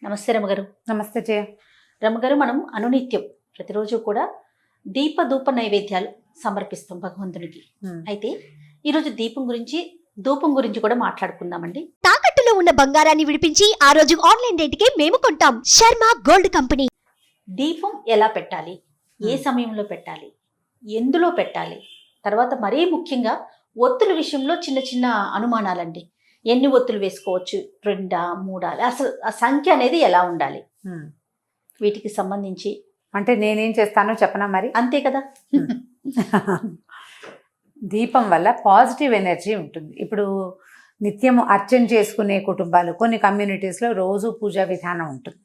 నమస్తే రమగారు. నమస్తే జయ. రమగారు, మనం అనునిత్యం ప్రతిరోజు కూడా దీప నైవేద్యాలు సమర్పిస్తాం భగవంతునికి. అయితే ఈరోజు ధూపం గురించి కూడా మాట్లాడుకుందామండి. తాకట్టులో ఉన్న బంగారాన్ని విడిపించి ఆ రోజు ఆన్లైన్ రేటుకే మేము కొంటాం. Sharma gold company. దీపం ఎలా పెట్టాలి, ఏ సమయంలో పెట్టాలి, ఎందులో పెట్టాలి, తర్వాత మరీ ముఖ్యంగా ఒత్తుల విషయంలో చిన్న చిన్న అనుమానాలండి. ఎన్ని ఒత్తులు వేసుకోవచ్చు, 2 3, అసలు ఆ సంఖ్య అనేది ఎలా ఉండాలి, వీటికి సంబంధించి అంటే నేనేం చేస్తానో చెప్పనా మరి? అంతే కదా. దీపం వల్ల పాజిటివ్ ఎనర్జీ ఉంటుంది. ఇప్పుడు నిత్యము అర్చన చేసుకునే కుటుంబాలు కొన్ని కమ్యూనిటీస్లో రోజు పూజా విధానం ఉంటుంది,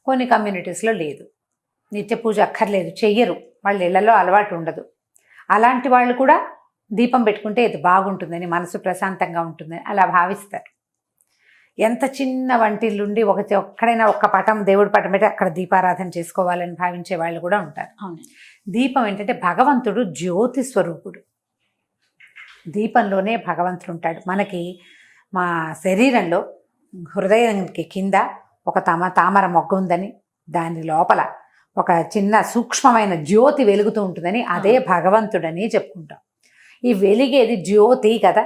కొన్ని కమ్యూనిటీస్లో లేదు. నిత్య పూజ అక్కర్లేదు, చెయ్యరు, వాళ్ళ ఇళ్లలో అలవాటు ఉండదు. అలాంటి వాళ్ళు కూడా దీపం పెట్టుకుంటే ఇది బాగుంటుందని, మనసు ప్రశాంతంగా ఉంటుందని అలా భావిస్తారు. ఎంత చిన్న వంటిల్లుండి ఒక్కడైనా ఒక్క పటం, దేవుడి పటం పెట్టి అక్కడ దీపారాధన చేసుకోవాలని భావించే వాళ్ళు కూడా ఉంటారు. దీపం ఏంటంటే భగవంతుడు జ్యోతి స్వరూపుడు. దీపంలోనే భగవంతుడు ఉంటాడు. మనకి మా శరీరంలో హృదయానికి కింద ఒక తామర మొగ్గ ఉందని, దాని లోపల ఒక చిన్న సూక్ష్మమైన జ్యోతి వెలుగుతూ ఉంటుందని, అదే భగవంతుడని చెప్పుకుంటాం. ఈ వెలిగేది జ్యోతి కదా,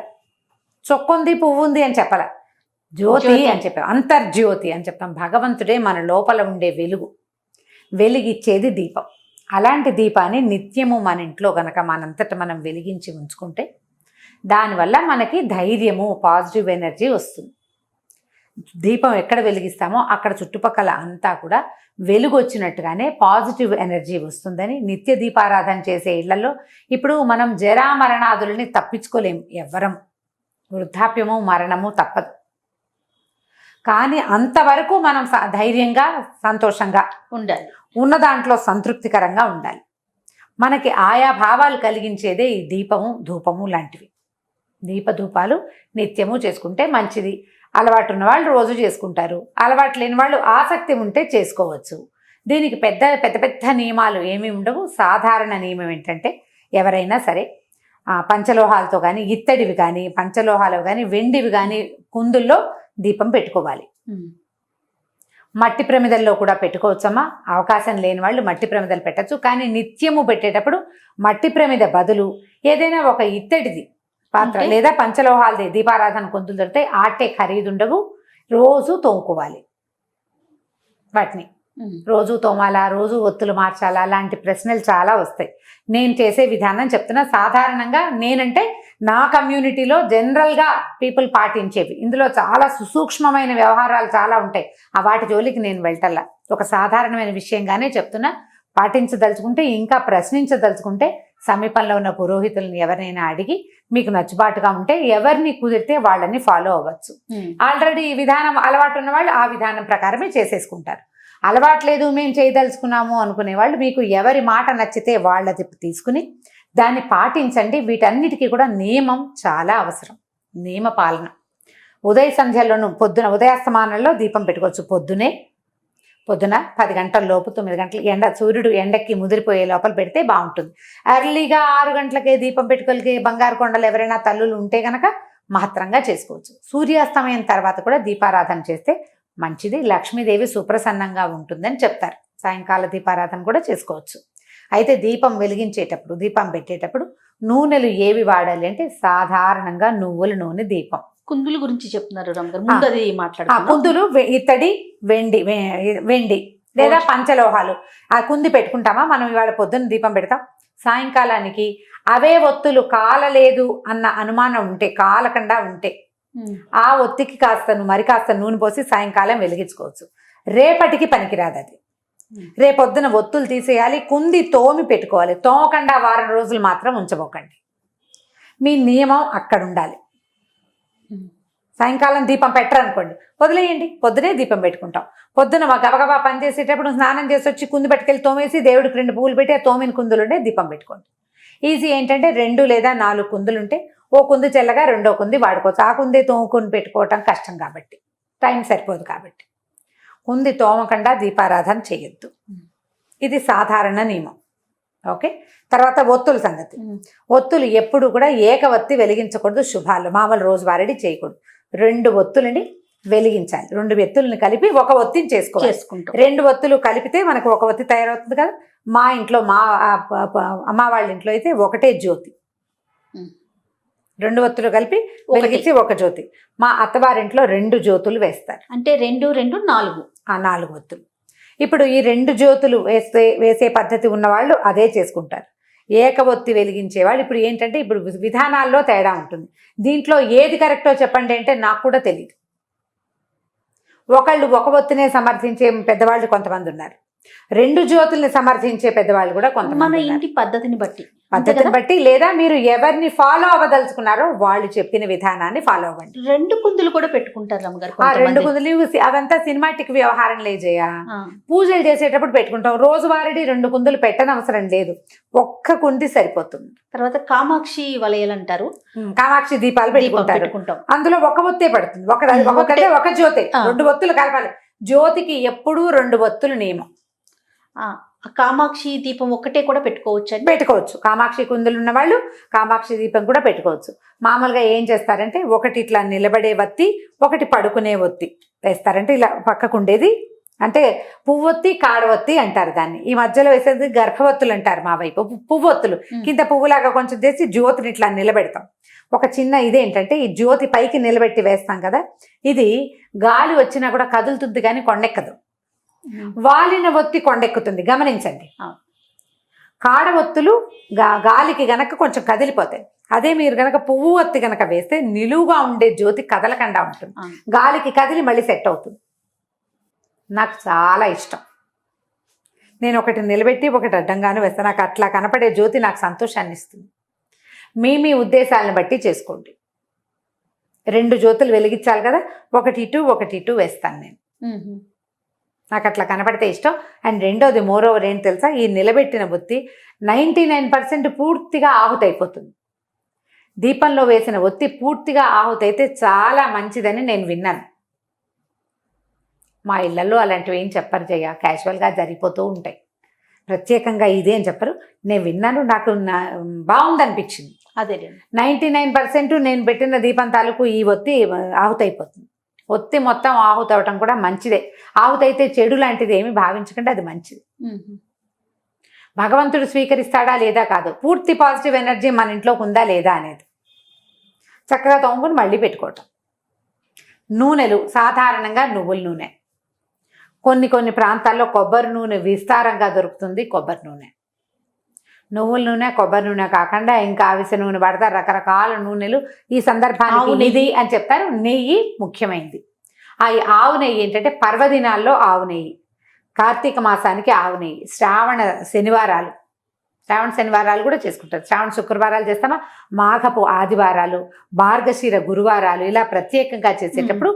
చొక్కుంది పువ్వు ఉంది అని చెప్పాల, జ్యోతి అని చెప్పాం, అంతర్జ్యోతి అని చెప్తాం. భగవంతుడే మన లోపల ఉండే వెలిగిచ్చేది దీపం. అలాంటి దీపాన్ని నిత్యము మన ఇంట్లో కనుక మనంతట మనం వెలిగించి ఉంచుకుంటే దానివల్ల మనకి ధైర్యము, పాజిటివ్ ఎనర్జీ వస్తుంది. దీపం ఎక్కడ వెలిగిస్తామో అక్కడ చుట్టుపక్కల అంతా కూడా వెలుగు వచ్చినట్టుగానే పాజిటివ్ ఎనర్జీ వస్తుందని, నిత్య దీపారాధన చేసే ఇళ్లలో ఇప్పుడు మనం జరామరణాదులని తప్పించుకోలేము ఎవ్వరం. వృద్ధాప్యము, మరణము తప్పదు. కానీ అంతవరకు మనం ధైర్యంగా, సంతోషంగా ఉండాలి, ఉన్న దాంట్లో సంతృప్తికరంగా ఉండాలి. మనకి ఆయా భావాలు కలిగించేదే ఈ దీపము, ధూపము లాంటివి. దీపధూపాలు నిత్యము చేసుకుంటే మంచిది. అలవాటు ఉన్న వాళ్ళు రోజు చేసుకుంటారు, అలవాటు లేని వాళ్ళు ఆసక్తి ఉంటే చేసుకోవచ్చు. దీనికి పెద్ద పెద్ద నియమాలు ఏమీ ఉండవు. సాధారణ నియమం ఏంటంటే ఎవరైనా సరే పంచలోహాలతో కానీ, ఇత్తడివి కానీ, పంచలోహాలు కానీ, వెండివి కానీ కుందుల్లో దీపం పెట్టుకోవాలి. మట్టి ప్రమిదల్లో కూడా పెట్టుకోవచ్చమ్మా. అవకాశం లేని వాళ్ళు మట్టి ప్రమిదలు పెట్టచ్చు. కానీ నిత్యము పెట్టేటప్పుడు మట్టి ప్రమిద బదులు ఏదైనా ఒక ఇత్తడిది పాత్ర లేదా పంచలోహాలది దీపారాధన కుందులు దొరికితే ఆటే ఖరీదుండవు. రోజు తోముకోవాలి. వాటిని రోజు తోమాలా, రోజు ఒత్తులు మార్చాలా, అలాంటి ప్రశ్నలు చాలా వస్తాయి. నేను చేసే విధానం చెప్తున్నా. సాధారణంగా నేనంటే నా కమ్యూనిటీలో జనరల్గా పీపుల్ పాటించేవి. ఇందులో చాలా సుసూక్ష్మమైన వ్యవహారాలు చాలా ఉంటాయి. వాటి జోలికి నేను వెళ్ళటల్లా. ఒక సాధారణమైన విషయంగానే చెప్తున్నా. పాటించదలుచుకుంటే, ఇంకా ప్రశ్నించదలుచుకుంటే సమీపంలో ఉన్న పురోహితులను ఎవరినైనా అడిగి మీకు నచ్చుబాటుగా ఉంటే ఎవరిని కుదిరితే వాళ్ళని ఫాలో అవ్వచ్చు. ఆల్రెడీ ఈ విధానం అలవాటు ఉన్న వాళ్ళు ఆ విధానం ప్రకారమే చేసేసుకుంటారు. అలవాట్లేదు, మేము చేయదలుచుకున్నాము అనుకునే వాళ్ళు మీకు ఎవరి మాట నచ్చితే వాళ్ళది తీసుకుని దాన్ని పాటించండి. వీటన్నిటికీ కూడా నియమం చాలా అవసరం, నియమ పాలన. ఉదయ సంధ్యలోనూ ఉదయాస్తమానంలో దీపం పెట్టుకోవచ్చు. పొద్దున 10 గంటల లోపు, 9 గంటల సూర్యుడు ఎండకి ముదిరిపోయే లోపల పెడితే బాగుంటుంది. ఎర్లీగా 6 గంటలకే దీపం పెట్టుకోగలిగే బంగారు కొండలు ఎవరైనా తల్లులు ఉంటే కనుక మహత్తరంగా చేసుకోవచ్చు. సూర్యాస్తమయం తర్వాత కూడా దీపారాధన చేస్తే మంచిది. లక్ష్మీదేవి సుప్రసన్నంగా ఉంటుందని చెప్తారు. సాయంకాల దీపారాధన కూడా చేసుకోవచ్చు. అయితే దీపం వెలిగించేటప్పుడు, దీపం పెట్టేటప్పుడు నూనెలు ఏవి వాడాలి అంటే సాధారణంగా నువ్వుల నూనె దీపం. కుందుల గురించి చెప్తున్నారు రమగారు, ముందు అది మాట్లాడుతున్నాం. కుందులు ఇత్తడి, వెండి లేదా పంచలోహాలు. ఆ కుంది పెట్టుకుంటామా మనం? ఇవాళ పొద్దున్న దీపం పెడతాం, సాయంకాలానికి అవే ఒత్తులు కాలలేదు అన్న అనుమానం ఉంటే, కాలకుండా ఉంటే ఆ ఒత్తికి కాస్త నూనె పోసి సాయంకాలం వెలిగించుకోవచ్చు. రేపటికి పనికిరాదు అది. రేపొద్దున ఒత్తులు తీసేయాలి, కుంది తోమి పెట్టుకోవాలి. తోమకుండా వారం రోజులు మాత్రం ఉంచబోకండి. మీ నియమం అక్కడ ఉండాలి. సాయంకాలం దీపం పెట్టరనుకోండి, వదిలేయండి. పొద్దునే దీపం పెట్టుకుంటాం. పొద్దున గబగబా పని చేసేటప్పుడు స్నానం చేసి వచ్చి కుంది పట్టుకెళ్ళి తోమేసి దేవుడికి 2 పువ్వులు పెట్టి ఆ తోమిన కుందులుంటే దీపం పెట్టుకోండి. ఈజీ ఏంటంటే 2 లేదా 4 కుందులుంటే ఓ కుందు చెల్లగా రెండో కుంది వాడుకోవచ్చు. ఆ కుంది తోముకొని పెట్టుకోవటం కష్టం కాబట్టి, టైం సరిపోదు కాబట్టి కుంది తోమకుండా దీపారాధన చేయొద్దు. ఇది సాధారణ నియమం. ఓకే. తర్వాత ఒత్తుల సంగతి. ఒత్తులు ఎప్పుడు కూడా ఏకవత్తి వెలిగించకూడదు. శుభాలు మామూలు రోజువారీ చేయకూడదు. 2 ఒత్తులని వెలిగించాలి. 2 ఒత్తుల్ని కలిపి ఒక ఒత్తిని చేసుకోవాలి. చేసుకుంటాం. 2 ఒత్తులు కలిపితే మనకు ఒక ఒత్తి తయారవుతుంది కదా. మా ఇంట్లో అమ్మ వాళ్ళ ఇంట్లో అయితే ఒకటే జ్యోతి, 2 ఒత్తులు కలిపి వెలిగించి ఒక జ్యోతి. మా అత్తవారింట్లో 2 జ్యోతులు వేస్తారు. అంటే 2 2 4 4 ఒత్తులు. ఇప్పుడు ఈ 2 జ్యోతులు వేసే పద్ధతి ఉన్నవాళ్ళు అదే చేసుకుంటారు. ఏక ఒత్తి వెలిగించే వాళ్ళు ఇప్పుడు ఏంటంటే ఇప్పుడు విధానాల్లో తేడా ఉంటుంది. దీంట్లో ఏది కరెక్టో చెప్పండి అంటే నాకు కూడా తెలియదు. ఒకళ్ళు ఒక ఒత్తినే సమర్థించే పెద్దవాళ్ళు కొంతమంది ఉన్నారు, 2 జ్యోతుల్ని సమర్థించే పెద్దవాళ్ళు కూడా కొంతమంది మన ఉన్నారు. ఇంటి పద్ధతిని బట్టి లేదా మీరు ఎవరిని ఫాలో అవ్వదలుచుకున్నారో వాళ్ళు చెప్పిన విధానాన్ని ఫాలో అవ్వండి. 2 కుందులు కూడా పెట్టుకుంటారు అమ్మగారు. ఆ 2 కుందులు అవంతా సినిమాటిక్ వ్యవహారం లేజేయ. పూజలు చేసేటప్పుడు పెట్టుకుంటాం. రోజువారీ 2 కుందులు పెట్టనవసరం లేదు, ఒక్క కుంది సరిపోతుంది. తర్వాత కామాక్షి వలయాలు అంటారు, కామాక్షి దీపాలు పెట్టుకుంటాం. అందులో ఒక ఒత్తే పడుతుంది, ఒక జ్యోతి. 2 ఒత్తులు కలపాలి. జ్యోతికి ఎప్పుడూ 2 ఒత్తులు నియమం. కామాక్షి దీపం ఒక్కటే కూడా పెట్టుకోవచ్చు. కామాక్షి కుందులు ఉన్న వాళ్ళు కామాక్షి దీపం కూడా పెట్టుకోవచ్చు. మామూలుగా ఏం చేస్తారంటే ఒకటి ఇట్లా నిలబడే ఒత్తి, ఒకటి పడుకునే ఒత్తి వేస్తారంటే ఇలా పక్కకుండేది అంటే పువ్వొత్తి కాడవొత్తి అంటారు దాన్ని. ఈ మధ్యలో వేసేది గర్భవత్తులు అంటారు మా వైపు. పువ్వొత్తులు కింద పువ్వులాగా కొంచెం చేసి జ్యోతిని ఇట్లా నిలబెడతాం. ఒక చిన్న ఇదేంటంటే ఈ జ్యోతి పైకి నిలబెట్టి వేస్తాం కదా, ఇది గాలి వచ్చినా కూడా కదులుతుంది కానీ కొండెక్కదు. వాలిన ఒత్తి కొండెక్కుతుంది, గమనించండి. కాడ ఒత్తులు గాలికి గనక కొంచెం కదిలిపోతాయి. అదే మీరు గనక పువ్వు ఒత్తి గనక వేస్తే నిలువుగా ఉండే జ్యోతి కదలకుండా ఉంటుంది, గాలికి కదిలి మళ్ళీ సెట్ అవుతుంది. నాకు చాలా ఇష్టం. నేను ఒకటి నిలబెట్టి ఒకటి అడ్డంగాను వేస్తాను. నాకు అట్లా కనపడే జ్యోతి నాకు సంతోషాన్ని ఇస్తుంది. మీ ఉద్దేశాలను బట్టి చేసుకోండి. 2 జ్యోతులు వెలిగించాలి కదా, ఒకటి ఇటు వేస్తాను నేను. నాకు అట్లా కనపడితే ఇష్టం. అండ్ రెండోది మోరోవర్ ఏంటి తెలుసా, ఈ నిలబెట్టిన ఒత్తి 99% పూర్తిగా ఆహుతైపోతుంది. దీపంలో వేసిన ఒత్తి పూర్తిగా ఆహుతైతే చాలా మంచిదని నేను విన్నాను. మా ఇళ్లలో అలాంటివి ఏం చెప్పరు జయ, క్యాజువల్గా జరిగిపోతూ ఉంటాయి. ప్రత్యేకంగా ఇదే అని చెప్పరు. నేను విన్నాను, నాకు బాగుందనిపించింది. అదే 99% నేను పెట్టిన దీపం తాలూకు ఈ ఒత్తి ఆహుతైపోతుంది. ఒత్తి మొత్తం ఆహుతవటం కూడా మంచిదే. ఆహుతైతే చెడు లాంటిది ఏమి భావించకండి, అది మంచిది. భగవంతుడు స్వీకరిస్తాడా లేదా కాదు, పూర్తి పాజిటివ్ ఎనర్జీ మన ఇంట్లోకి ఉందా లేదా అనేది చక్కగా తోముకుని మళ్ళీ పెట్టుకోవటం. నూనెలు సాధారణంగా నువ్వుల నూనె, కొన్ని ప్రాంతాల్లో కొబ్బరి నూనె విస్తారంగా దొరుకుతుంది. కొబ్బరి నూనె, నువ్వుల నూనె, కొబ్బరి నూనె కాకుండా ఇంకా అవిసె నూనె పడతారు, రకరకాల నూనెలు. ఈ సందర్భానికి నెయ్యి అని చెప్తారు. నెయ్యి ముఖ్యమైనది. ఆవు నెయ్యి ఏంటంటే పర్వదినాల్లో ఆవు నెయ్యి, కార్తీక మాసానికి ఆవు నెయ్యి, శ్రావణ శనివారాలు కూడా చేసుకుంటారు. శ్రావణ శుక్రవారాలు చేస్తామా, మాఘపు ఆదివారాలు, మార్గశిర గురువారాలు, ఇలా ప్రత్యేకంగా చేసేటప్పుడు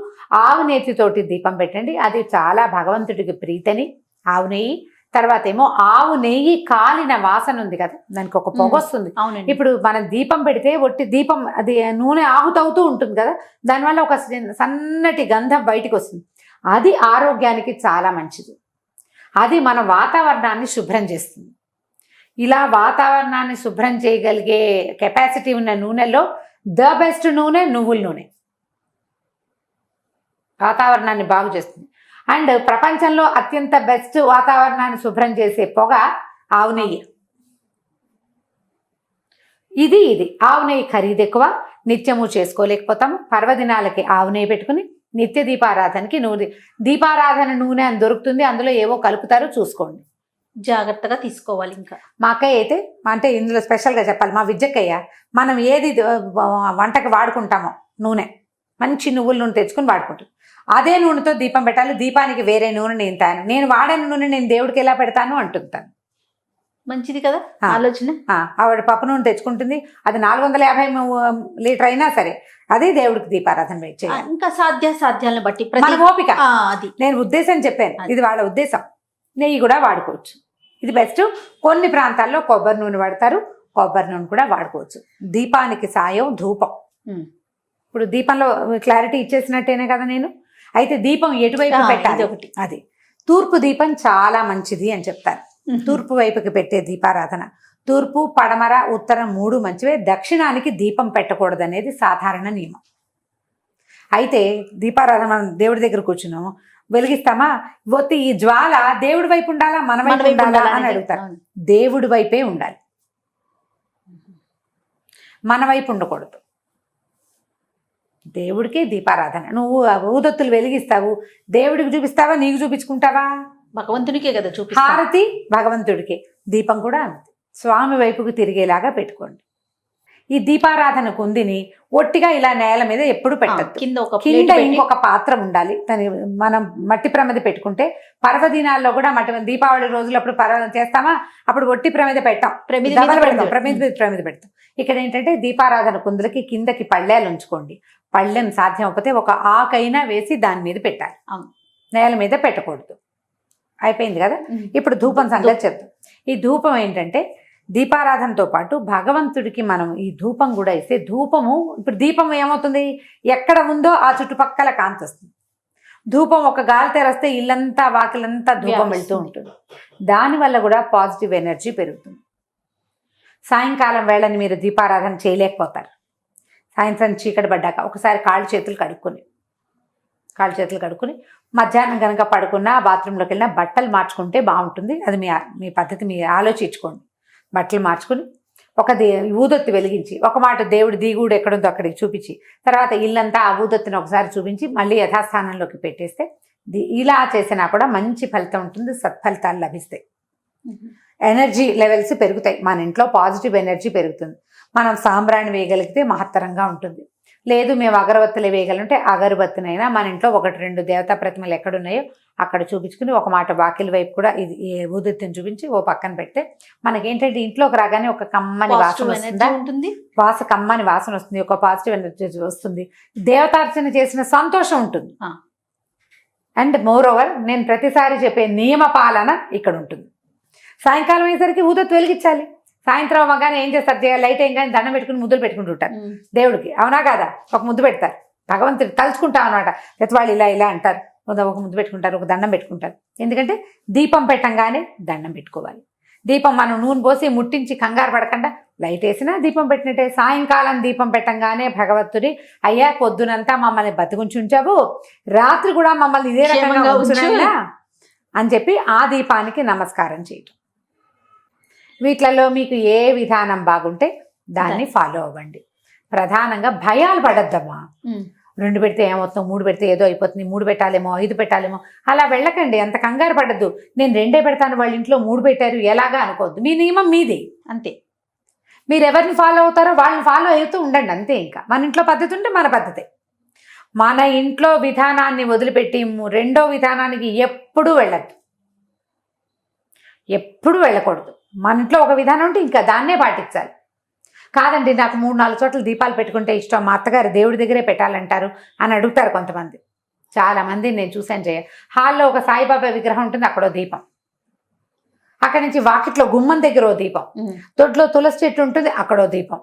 ఆవు నేతితోటి దీపం పెట్టండి. అది చాలా భగవంతుడికి ప్రీతని ఆవు నెయ్యి. తర్వాత ఏమో ఆవు నెయ్యి కాలిన వాసన ఉంది కదా, దానికి ఒక పొగ వస్తుంది. ఇప్పుడు మనం దీపం పెడితే ఒట్టి దీపం అది నూనె ఆహుతవుతూ ఉంటుంది కదా, దానివల్ల ఒక సన్నటి గంధం బయటికి వస్తుంది. అది ఆరోగ్యానికి చాలా మంచిది. అది మన వాతావరణాన్ని శుభ్రం చేస్తుంది. ఇలా వాతావరణాన్ని శుభ్రం చేయగలిగే కెపాసిటీ ఉన్న నూనెలో ద బెస్ట్ నూనె నువ్వుల నూనె. వాతావరణాన్ని బాగు చేస్తుంది. అండ్ ప్రపంచంలో అత్యంత బెస్ట్ వాతావరణాన్ని శుభ్రం చేసే పొగ ఆవు నెయ్యి. ఇది ఆవు నెయ్యి ఖరీదు ఎక్కువ, నిత్యము చేసుకోలేకపోతాము. పర్వదినాలకి ఆవు నెయ్యి పెట్టుకుని నిత్య దీపారాధనకి దీపారాధన నూనె అని దొరుకుతుంది, అందులో ఏవో కలుపుతారు, చూసుకోండి, జాగ్రత్తగా తీసుకోవాలి. ఇంకా మా అక్కయ్య అయితే అంటే ఇందులో స్పెషల్గా చెప్పాలి, మా విజ్జక్కయ్య మనం ఏది వంటకి వాడుకుంటామో నూనె మంచి నువ్వుల నూనె తెచ్చుకుని వాడుకుంటాం. అదే నూనెతో దీపం పెట్టాలి, దీపానికి వేరే నూనె నేను వాడిన నూనె నేను దేవుడికి ఎలా పెడతాను అంటుంటాను. మంచిది కదా ఆలోచన. ఆవిడ పప్పు నూనె తెచ్చుకుంటుంది, అది 450 లీటర్ అయినా సరే అదే దేవుడికి దీపారాధన చేయాలి. ఇంకా సాధ్యాలను బట్టి మన ఓపిక. అది నేను ఉద్దేశం చెప్పాను, ఇది వాళ్ళ ఉద్దేశం. నెయ్యి కూడా వాడుకోవచ్చు, ఇది బెస్ట్. కొన్ని ప్రాంతాల్లో కొబ్బరి నూనె వాడతారు, కొబ్బరి నూనె కూడా వాడుకోవచ్చు. దీపానికి సాయం ధూపం. ఇప్పుడు దీపంలో క్లారిటీ ఇచ్చేసినట్టేనే కదా నేను. అయితే దీపం ఎటువైపు పెట్టాలి ఒకటి, అది తూర్పు దీపం చాలా మంచిది అని చెప్తారు. తూర్పు వైపుకి పెట్టే దీపారాధన. తూర్పు, పడమర, ఉత్తరం 3 మంచివే. దక్షిణానికి దీపం పెట్టకూడదు అనేది సాధారణ నియమం. అయితే దీపారాధన మనం దేవుడి దగ్గర కూర్చున్నాము, వెలిగిస్తామా, ఒత్తి ఈ జ్వాల దేవుడి వైపు ఉండాలా మన వైపు ఉండాలా అని అడుగుతారు. దేవుడి వైపే ఉండాలి, మన వైపు ఉండకూడదు. దేవుడికే దీపారాధన. నువ్వు ఊదొత్తులు వెలిగిస్తావు, దేవుడికి చూపిస్తావా, నీకు చూపించుకుంటావా? భగవంతునికే కదా హారతి భగవంతుడికి, దీపం కూడా అంతే స్వామి వైపుకు తిరిగేలాగా పెట్టుకోండి. ఈ దీపారాధన కుందిని ఒట్టిగా ఇలా నేల మీద ఎప్పుడు పెట్టద్దు. కింద ఇంకొక పాత్ర ఉండాలి. మనం మట్టి ప్రమిద పెట్టుకుంటే పర్వదినాల్లో కూడా దీపావళి రోజులు అప్పుడు చేస్తామా, అప్పుడు ఒట్టి ప్రమిద పెట్టాం, ప్రమిద పెడతాం. ఇక్కడ ఏంటంటే దీపారాధన కుందులకి కిందకి పళ్ళేలు ఉంచుకోండి. పళ్ళెం సాధ్యం అయిపోతే ఒక ఆకైనా వేసి దాని మీద పెట్టాలి, నేల మీద పెట్టకూడదు. అయిపోయింది కదా. ఇప్పుడు ధూపం సంగతి చెప్తాం. ఈ ధూపం ఏంటంటే దీపారాధనతో పాటు భగవంతుడికి మనం ఈ ధూపం కూడా ఇస్తే, ధూపము ఇప్పుడు దీపం ఏమవుతుంది, ఎక్కడ ఉందో ఆ చుట్టుపక్కల కాంతి వస్తుంది. ధూపం ఒక గాలి తెరస్తే ఇల్లంతా వాకిలంతా ధూపం వెళ్తూ ఉంటుంది. దానివల్ల కూడా పాజిటివ్ ఎనర్జీ పెరుగుతుంది. సాయంకాలం వేళని మీరు దీపారాధన చేయలేకపోతారు. సాయంత్రం చీకటి పడ్డాక ఒకసారి కాళ్ళు చేతులు కడుక్కొని మధ్యాహ్నం కనుక పడుకున్నా బాత్రూంలోకి వెళ్ళినా బట్టలు మార్చుకుంటే బాగుంటుంది. అది మీ పద్ధతి మీరు ఆలోచించుకోండి. బట్టలు మార్చుకుని ఒక ఊదొత్తి వెలిగించి, ఒక మాట దేవుడి దిగుడు ఎక్కడుందో అక్కడికి చూపించి, తర్వాత ఇల్లంతా ఆ ఊదొత్తిని ఒకసారి చూపించి మళ్ళీ యథాస్థానంలోకి పెట్టేస్తే ఇలా చేసినా కూడా మంచి ఫలితం ఉంటుంది, సత్ఫలితాలు లభిస్తాయి. ఎనర్జీ లెవెల్స్ పెరుగుతాయి, మన ఇంట్లో పాజిటివ్ ఎనర్జీ పెరుగుతుంది. మనం సాంబ్రాణి వేయగలిగితే మహత్తరంగా ఉంటుంది. లేదు మేము అగరబత్తులు వేయగలంటే అగరబత్తినైనా మన ఇంట్లో 1-2 దేవతా ప్రతిమలు ఎక్కడున్నాయో అక్కడ చూపించుకుని ఒక మాట వాకిలి వైపు కూడా ఇది ఊదొత్తిని చూపించి ఓ పక్కన పెడితే మనకేంటంటే ఇంట్లోకి రాగానే ఒక కమ్మని వాసన ఉంటుంది, కమ్మని వాసన వస్తుంది, ఒక పాజిటివ్ ఎనర్జీ వస్తుంది, దేవతార్చన చేసిన సంతోషం ఉంటుంది. అండ్ మోర్ ఓవర్ నేను ప్రతిసారి చెప్పే నియమ పాలన ఇక్కడ ఉంటుంది. సాయంకాలం అయ్యేసరికి ఊదొత్తి వెలిగించాలి. సాయంత్రం అవ్వగానే ఏం చేస్తారు, లైట్ ఏం కానీ దండం పెట్టుకుని ముద్దులు పెట్టుకుంటుంటారు దేవుడికి, అవునా కాదా? ఒక ముద్దు పెడతారు, భగవంతుడు తలుచుకుంటాం అనమాట. ప్రతి వాళ్ళు ఇలా అంటారు, ఒక ముద్దు పెట్టుకుంటారు, ఒక దండం పెట్టుకుంటారు. ఎందుకంటే దీపం పెట్టంగానే దండం పెట్టుకోవాలి. దీపం మనం నూనె పోసి ముట్టించి కంగారు పడకుండా లైట్ వేసినా దీపం పెట్టినట్టే. సాయంకాలం దీపం పెట్టంగానే భగవంతుడి, అయ్యా పొద్దునంతా మమ్మల్ని బతికుంచి ఉంచావు, రాత్రి కూడా మమ్మల్ని ఇదే రకంగా ఉంచునా అని చెప్పి ఆ దీపానికి నమస్కారం చేయటం. వీటిలలో మీకు ఏ విధానం బాగుంటే దాన్ని ఫాలో అవ్వండి. ప్రధానంగా భయాలు పడద్దమ్మా. 2 పెడితే ఏమవుతాం, 3 పెడితే ఏదో అయిపోతుంది, 3 పెట్టాలేమో 5 పెట్టాలేమో అలా వెళ్ళకండి. అంత కంగారు పడద్దు. నేను 2 పెడతాను, వాళ్ళ ఇంట్లో 3 పెట్టారు ఎలాగా అనుకోవద్దు. మీ నియమం మీది అంతే. మీరు ఎవరిని ఫాలో అవుతారో వాళ్ళని ఫాలో అవుతూ ఉండండి అంతే. ఇంకా మన ఇంట్లో పద్ధతి ఉంటే మన పద్ధతే. మన ఇంట్లో విధానాన్ని వదిలిపెట్టి రెండో విధానానికి ఎప్పుడూ వెళ్ళద్దు, ఎప్పుడు వెళ్ళకూడదు. మన ఇంట్లో ఒక విధానం ఉంటే ఇంకా దాన్నే పాటించాలి. కాదండి నాకు 3-4 చోట్ల దీపాలు పెట్టుకుంటే ఇష్టం, మా అత్తగారు దేవుడి దగ్గరే పెట్టాలంటారు అని అడుగుతారు కొంతమంది. చాలామంది నేను చూశాను. హాల్లో ఒక సాయిబాబా విగ్రహం ఉంటుంది, అక్కడో దీపం. అక్కడి నుంచి వాకిట్లో గుమ్మం దగ్గర ఓ దీపం, తొట్లో తులసి చెట్టు ఉంటుంది, అక్కడో దీపం.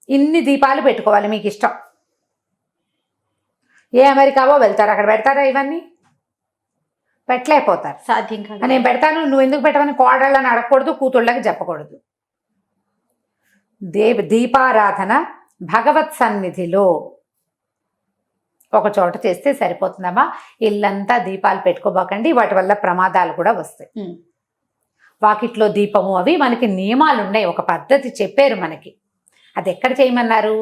ఇన్ని దీపాలు పెట్టుకోవాలి మీకు ఇష్టం. ఏ అమెరికావో వెళ్తారు, అక్కడ పెడతారా ఇవన్నీ? పెట్టలేకపోతారు, సాధ్యం కాదు. నేను పెడతాను నువ్వు ఎందుకు పెట్టమని కోడళ్ళని అడగకూడదు, కూతుళ్ళకి చెప్పకూడదు. దీపారాధన భగవత్ సన్నిధిలో ఒక చోట చేస్తే సరిపోతుందమ్మా. ఇల్లంతా దీపాలు పెట్టుకోబోకండి, వాటి వల్ల ప్రమాదాలు కూడా వస్తాయి. వాకిట్లో దీపము అవి మనకి నియమాలు ఉన్నాయి, ఒక పద్ధతి చెప్పారు మనకి. అది ఎక్కడ చేయమన్నారు?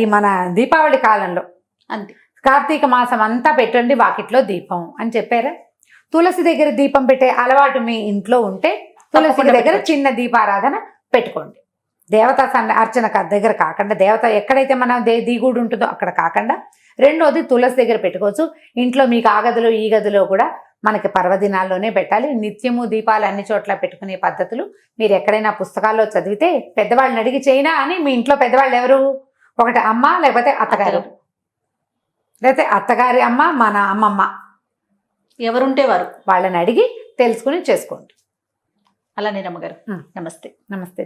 ఈ మన దీపావళి కాలంలో అంతే, కార్తీక మాసం అంతా పెట్టండి వాకిట్లో దీపం అని చెప్పారా? తులసి దగ్గర దీపం పెట్టే అలవాటు మీ ఇంట్లో ఉంటే తులసి దగ్గర చిన్న దీపారాధన పెట్టుకోండి. దేవతా అర్చన దగ్గర కాకుండా, దేవత ఎక్కడైతే మన దిగుడు ఉంటుందో అక్కడ కాకుండా, రెండోది తులసి దగ్గర పెట్టుకోవచ్చు. ఇంట్లో మీకు ఆ గదిలో ఈ గదిలో కూడా మనకి పర్వదినాల్లోనే పెట్టాలి. నిత్యము దీపాలు అన్ని చోట్ల పెట్టుకునే పద్ధతులు మీరు ఎక్కడైనా పుస్తకాల్లో చదివితే పెద్దవాళ్ళని అడిగి చేయనా అని. మీ ఇంట్లో పెద్దవాళ్ళు ఎవరు? ఒకటి అమ్మ, లేకపోతే అత్తగారు, లేకపోతే అత్తగారి అమ్మ, మన అమ్మమ్మ, ఎవరుంటే వారు వాళ్ళని అడిగి తెలుసుకుని చేసుకోండి. అలానే రమ్మగారు, నమస్తే. నమస్తే.